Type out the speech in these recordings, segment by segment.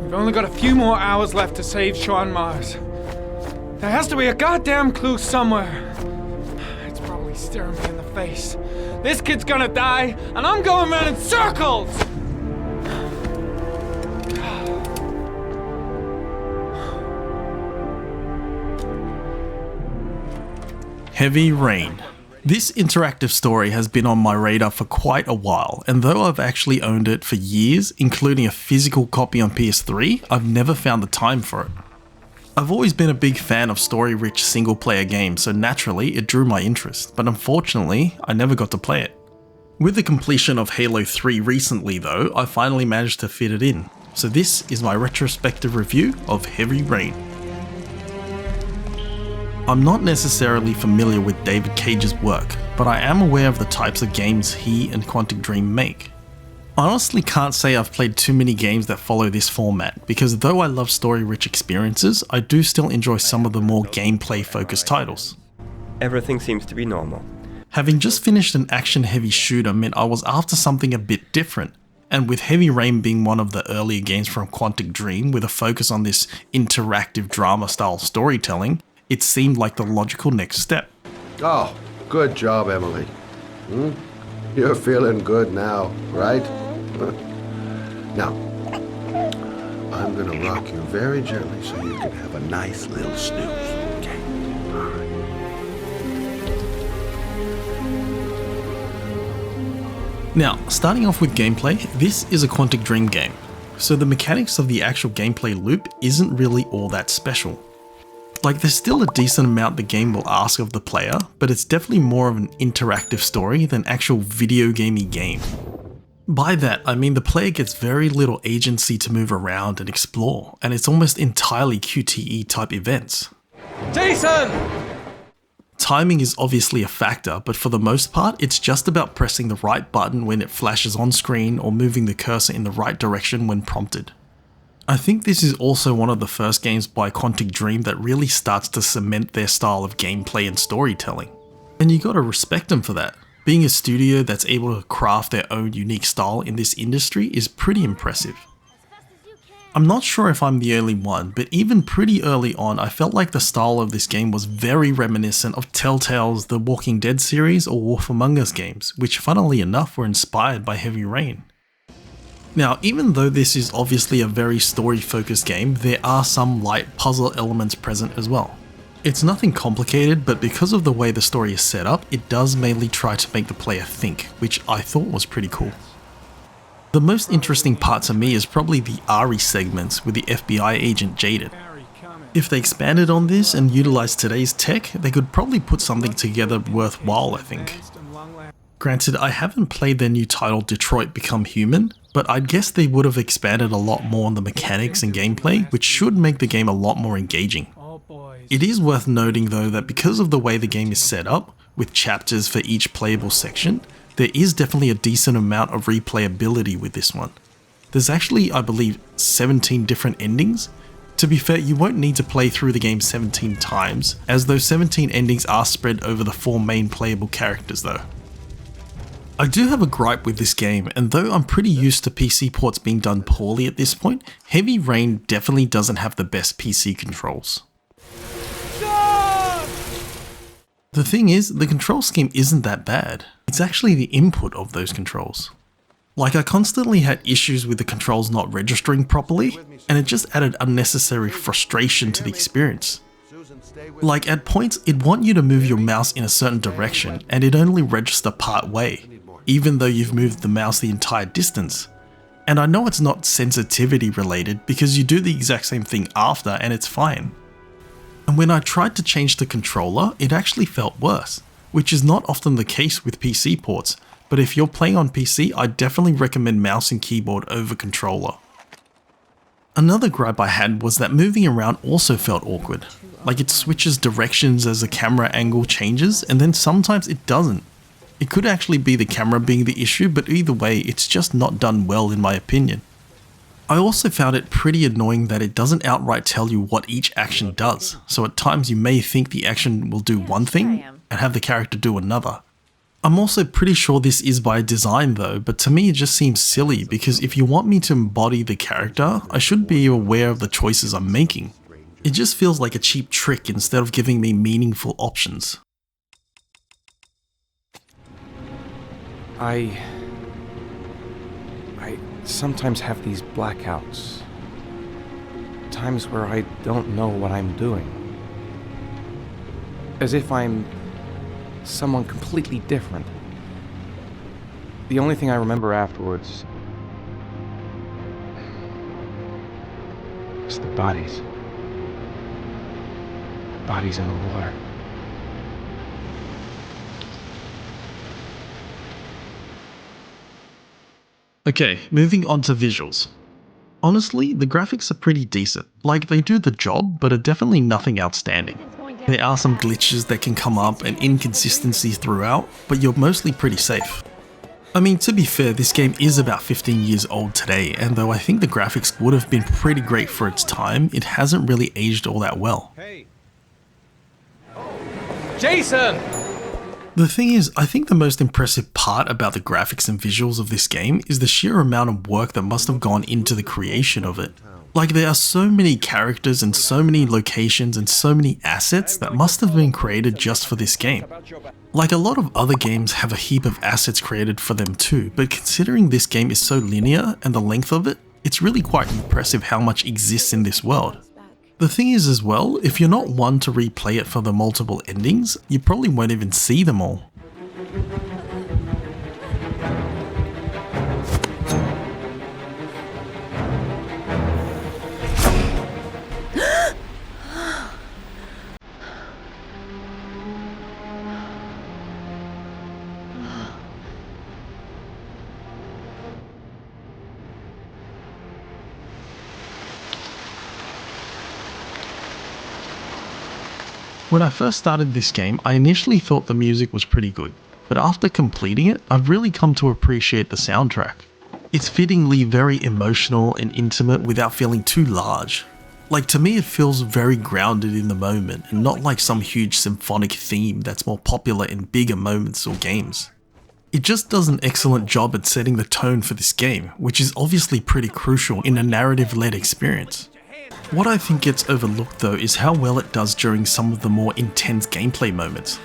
We've only got a few more hours left to save Sean Mars. There has to be a goddamn clue somewhere. It's probably staring me in the face. This kid's gonna die, and I'm going around in circles! Heavy Rain. This interactive story has been on my radar for quite a while, and though I've actually owned it for years, including a physical copy on PS3, I've never found the time for it. I've always been a big fan of story-rich single-player games, so naturally it drew my interest, but unfortunately, I never got to play it. With the completion of Halo 3 recently though, I finally managed to fit it in, so this is my retrospective review of Heavy Rain. I'm not necessarily familiar with David Cage's work, but I am aware of the types of games he and Quantic Dream make. I honestly can't say I've played too many games that follow this format, because though I love story-rich experiences, I do still enjoy some of the more gameplay-focused titles. Everything seems to be normal. Having just finished an action-heavy shooter meant I was after something a bit different, and with Heavy Rain being one of the earlier games from Quantic Dream with a focus on this interactive drama-style storytelling, it seemed like the logical next step. Oh, good job, Emily. You're feeling good now, right? Now, I'm gonna rock you very gently so you can have a nice little snooze, okay? All right. Now, starting off with gameplay, this is a Quantic Dream game, so the mechanics of the actual gameplay loop isn't really all that special. Like, there's still a decent amount the game will ask of the player, but it's definitely more of an interactive story than actual video gamey game. By that, I mean the player gets very little agency to move around and explore, and it's almost entirely QTE type events. Jason! Timing is obviously a factor, but for the most part, it's just about pressing the right button when it flashes on screen or moving the cursor in the right direction when prompted. I think this is also one of the first games by Quantic Dream that really starts to cement their style of gameplay and storytelling. And you gotta respect them for that. Being a studio that's able to craft their own unique style in this industry is pretty impressive. I'm not sure if I'm the only one, but even pretty early on I felt like the style of this game was very reminiscent of Telltale's The Walking Dead series or Wolf Among Us games, which funnily enough were inspired by Heavy Rain. Now, even though this is obviously a very story-focused game, there are some light puzzle elements present as well. It's nothing complicated, but because of the way the story is set up, it does mainly try to make the player think, which I thought was pretty cool. The most interesting part to me is probably the ARI segments with the FBI agent Jaded. If they expanded on this and utilized today's tech, they could probably put something together worthwhile, I think. Granted, I haven't played their new title Detroit Become Human, but I'd guess they would have expanded a lot more on the mechanics and gameplay, which should make the game a lot more engaging. It is worth noting though that because of the way the game is set up, with chapters for each playable section, there is definitely a decent amount of replayability with this one. There's actually, I believe, 17 different endings. To be fair, you won't need to play through the game 17 times, as those 17 endings are spread over the 4 main playable characters though. I do have a gripe with this game, and though I'm pretty used to PC ports being done poorly at this point, Heavy Rain definitely doesn't have the best PC controls. The thing is, the control scheme isn't that bad. It's actually the input of those controls. Like, I constantly had issues with the controls not registering properly, and it just added unnecessary frustration to the experience. Like, at points, it'd want you to move your mouse in a certain direction, and it'd only register part way, even though you've moved the mouse the entire distance. And I know it's not sensitivity related, because you do the exact same thing after and it's fine. And when I tried to change the controller, it actually felt worse, which is not often the case with PC ports, but if you're playing on PC, I definitely recommend mouse and keyboard over controller. Another gripe I had was that moving around also felt awkward. Like, it switches directions as the camera angle changes, and then sometimes it doesn't. It could actually be the camera being the issue, but either way, it's just not done well in my opinion. I also found it pretty annoying that it doesn't outright tell you what each action does, so at times you may think the action will do one thing and have the character do another. I'm also pretty sure this is by design though, but to me it just seems silly because if you want me to embody the character, I should be aware of the choices I'm making. It just feels like a cheap trick instead of giving me meaningful options. I sometimes have these blackouts. Times where I don't know what I'm doing. As if I'm someone completely different. The only thing I remember afterwards is the bodies. Bodies in the water. Okay, moving on to visuals. Honestly, the graphics are pretty decent. Like, they do the job, but are definitely nothing outstanding. There are some glitches that can come up and inconsistencies throughout, but you're mostly pretty safe. I mean, to be fair, this game is about 15 years old today, and though I think the graphics would have been pretty great for its time, it hasn't really aged all that well. Hey. Jason! The thing is, I think the most impressive part about the graphics and visuals of this game is the sheer amount of work that must have gone into the creation of it. Like, there are so many characters and so many locations and so many assets that must have been created just for this game. Like, a lot of other games have a heap of assets created for them too, but considering this game is so linear and the length of it, it's really quite impressive how much exists in this world. The thing is as well, if you're not one to replay it for the multiple endings, you probably won't even see them all. When I first started this game, I initially thought the music was pretty good, but after completing it, I've really come to appreciate the soundtrack. It's fittingly very emotional and intimate without feeling too large. Like, to me it feels very grounded in the moment and not like some huge symphonic theme that's more popular in bigger moments or games. It just does an excellent job at setting the tone for this game, which is obviously pretty crucial in a narrative-led experience. What I think gets overlooked though is how well it does during some of the more intense gameplay moments.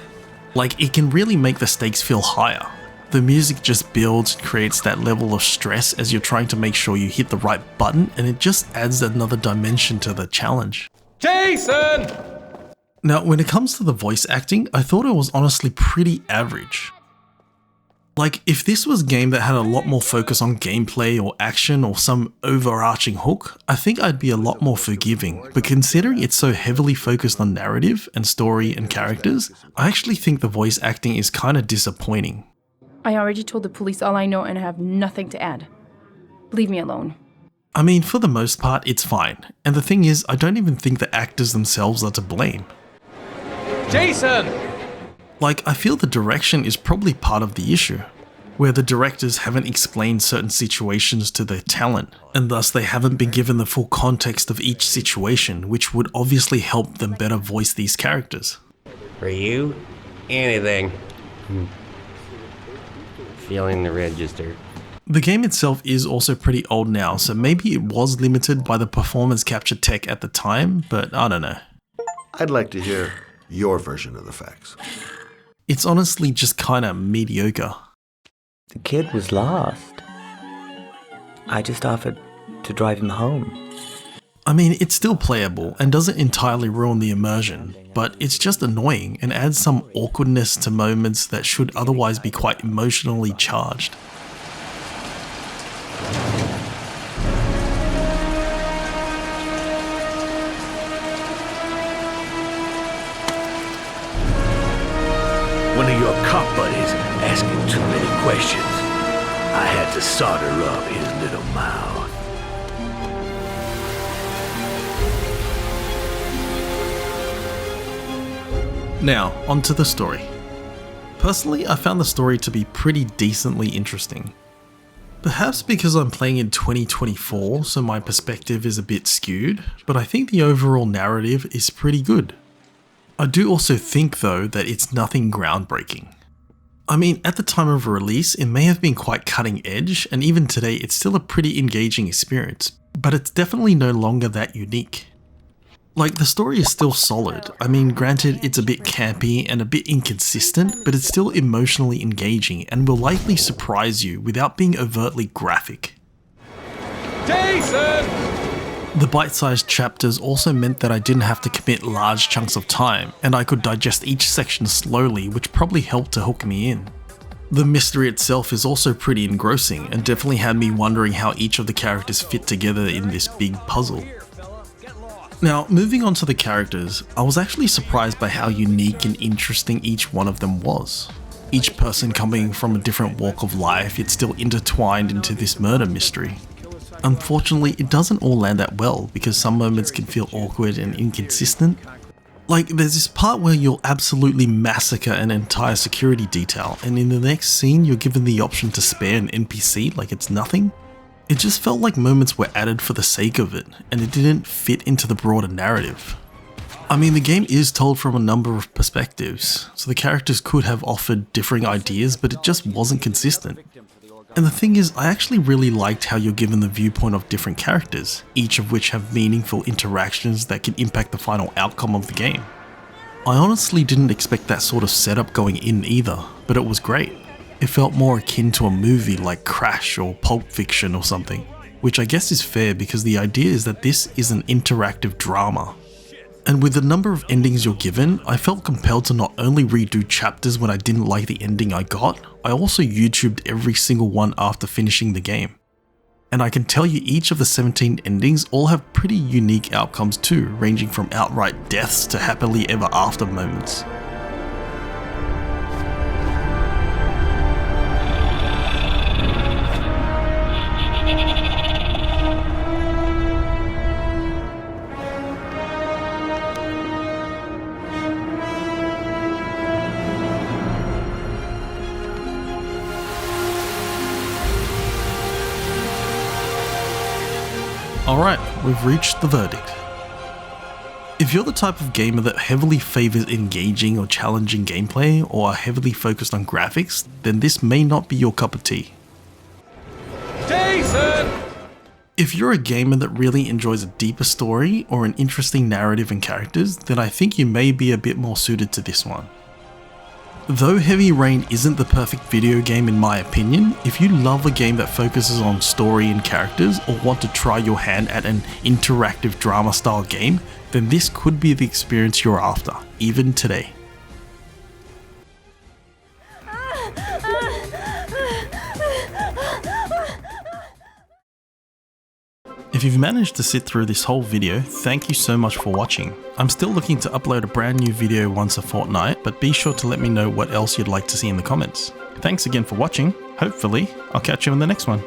Like, it can really make the stakes feel higher. The music just builds and creates that level of stress as you're trying to make sure you hit the right button, and it just adds another dimension to the challenge. Jason! Now, when it comes to the voice acting, I thought it was honestly pretty average. Like, if this was a game that had a lot more focus on gameplay or action or some overarching hook, I think I'd be a lot more forgiving, but considering it's so heavily focused on narrative and story and characters, I actually think the voice acting is kinda disappointing. I already told the police all I know and I have nothing to add. Leave me alone. I mean, for the most part, it's fine, and the thing is, I don't even think the actors themselves are to blame. Jason! Like, I feel the direction is probably part of the issue, where the directors haven't explained certain situations to their talent, and thus they haven't been given the full context of each situation, which would obviously help them better voice these characters. For you, anything. Feeling the register. The game itself is also pretty old now, so maybe it was limited by the performance capture tech at the time, but I don't know. I'd like to hear your version of the facts. It's honestly just kinda mediocre. The kid was lost. I just offered to drive him home. I mean, it's still playable and doesn't entirely ruin the immersion, but it's just annoying and adds some awkwardness to moments that should otherwise be quite emotionally charged. One of your cop buddies asking too many questions. I had to solder up his little mouth. Now, onto the story. Personally, I found the story to be pretty decently interesting. Perhaps because I'm playing in 2024, so my perspective is a bit skewed, but I think the overall narrative is pretty good. I do also think though that it's nothing groundbreaking. I mean, at the time of release, it may have been quite cutting edge, and even today it's still a pretty engaging experience, but it's definitely no longer that unique. Like, the story is still solid. I mean, granted, it's a bit campy and a bit inconsistent, but it's still emotionally engaging and will likely surprise you without being overtly graphic. Jason! The bite-sized chapters also meant that I didn't have to commit large chunks of time, and I could digest each section slowly, which probably helped to hook me in. The mystery itself is also pretty engrossing, and definitely had me wondering how each of the characters fit together in this big puzzle. Now, moving on to the characters, I was actually surprised by how unique and interesting each one of them was. Each person coming from a different walk of life, yet still intertwined into this murder mystery. Unfortunately, it doesn't all land that well, because some moments can feel awkward and inconsistent. Like, there's this part where you'll absolutely massacre an entire security detail, and in the next scene you're given the option to spare an NPC like it's nothing. It just felt like moments were added for the sake of it, and it didn't fit into the broader narrative. I mean, the game is told from a number of perspectives, so the characters could have offered differing ideas, but it just wasn't consistent. And the thing is, I actually really liked how you're given the viewpoint of different characters, each of which have meaningful interactions that can impact the final outcome of the game. I honestly didn't expect that sort of setup going in either, but it was great. It felt more akin to a movie like Crash or Pulp Fiction or something, which I guess is fair because the idea is that this is an interactive drama. And with the number of endings you're given, I felt compelled to not only redo chapters when I didn't like the ending I got, I also YouTubed every single one after finishing the game. And I can tell you each of the 17 endings all have pretty unique outcomes too, ranging from outright deaths to happily ever after moments. Alright, we've reached the verdict. If you're the type of gamer that heavily favours engaging or challenging gameplay, or are heavily focused on graphics, then this may not be your cup of tea. Jason! If you're a gamer that really enjoys a deeper story or an interesting narrative and characters, then I think you may be a bit more suited to this one. Though Heavy Rain isn't the perfect video game in my opinion, if you love a game that focuses on story and characters or want to try your hand at an interactive drama style game, then this could be the experience you're after, even today. If you've managed to sit through this whole video, thank you so much for watching. I'm still looking to upload a brand new video once a fortnight, but be sure to let me know what else you'd like to see in the comments. Thanks again for watching. Hopefully, I'll catch you in the next one.